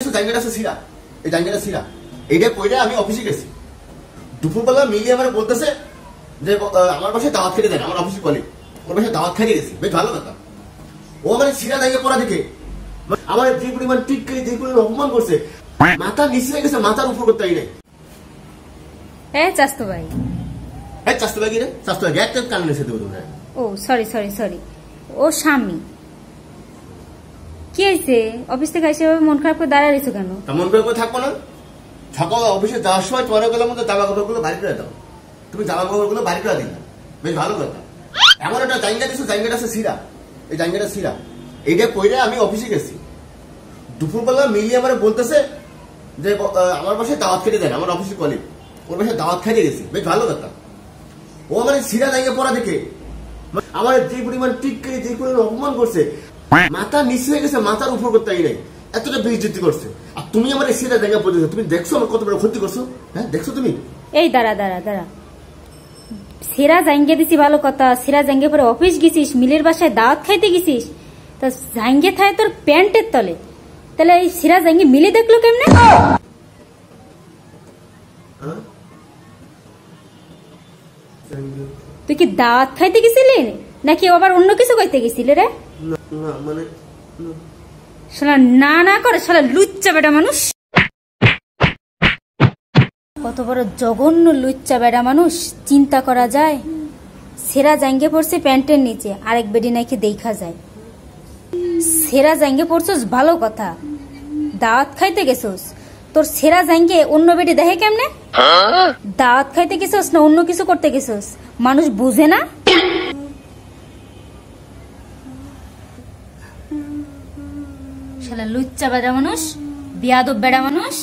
দিছো জায়গাটা আছে সিরা, এই জায়গাটা সিরা, এইটা কইরা আমি অফিসে গেছি। দুপুরবেলা মিলিয়ে আমার বলতেছে যে আমার বাসায় দাওয়াত খেতে দেন, আমার অফিসের কলিগ ওর বাসায় দাওয়াত খেতে গেছি, বেশ ভালো কথা। ও মানে সিরা জায়গা পড়া দেখে আমার যে পরিমাণ টিটকে যে পরিমাণ অপমান করছে, মাথা নিচে হয়ে গেছে, মাথার উপর করতে নাই। চাস্তু ভাই, চাস্তু ভাই কি রে? চাস্তু ভাই একটা কান নিচে দেবো তোমরা। ও সরি সরি সরি, ও স্বামী। কি হয়েছে? অফিস থেকে এসে মন খারাপ করে দাঁড়ায় রয়েছো কেন? মন খারাপ করে থাকবো না? সকাল অফিসে যাওয়ার সময় তোমার গেলার মধ্যে জামা কাপড় গুলো বাড়ি করে দাও, তুমি জামা কাপড় গুলো বাড়ি করে দিন, বেশ ভালো কথা। এমন একটা জায়গা দিছো, জায়গাটা আছে সিরা, এই জায়গাটা সিরা, এইটা কইরা আমি অফিসে গেছি। দুপুরবেলা মিলিয়ে আমার বলতেছে যে আমার বাসায় দাওয়াত খেতে দেন, আমার অফিসের কলিগ ওর বাসায় দাওয়াত খেতে গেছি, বেশ ভালো কথা। ও মানে সিরা জায়গা পড়া দেখে আমার যে পরিমাণ টিটকে যে পরিমাণ অপমান করছে, মাথা নিচে হয়ে গেছে, মাথার উপর করতে নাই, এতটা বেইজ্জতি করছে। আর তুমি আমার সিরা জায়গা পড়েছো, তুমি দেখছো আমার কত বড় ক্ষতি করছো? হ্যাঁ দেখছো তুমি? এই দাঁড়া দাঁড়া দাঁড়া, সেরা জাঙ্গে দিছি ভালো কথা, সেরা জাঙ্গে পরে অফিস গেছিস, মিলের বাসায় দাওয়াত খাইতে গেছিস, তা জাঙ্গে থাকে তোর প্যান্টের তলে, তাহলে এই সেরা জাঙ্গে মিলে দেখলো কেমনে? তুই কি দাওয়াত খাইতে গেছিলি নাকি আবার অন্য কিছু কইতে গেছিলি রে? না মানে শালা না না করে শালা লুচ্চা বেটা মানুষ, কত বড় জঘন্য লুচ্চা বেটা মানুষ, চিন্তা করা যায়? সেরা জাঙ্গে পড়ছে প্যান্টের নিচে, আরেক বেডি নাকি দেখা যায়। সেরা জাঙ্গে পড়ছস ভালো কথা, দাওয়াত খাইতে গেছস, তোর সেরা জাঙ্গে অন্য বেডি দেখে কেমনে? দাওয়াত খাইতে গেছস না অন্য কিছু করতে গেছস, মানুষ বুঝে না? শালা লুচ্চা বেটা মানুষ, বিয়াদব বেটা মানুষ।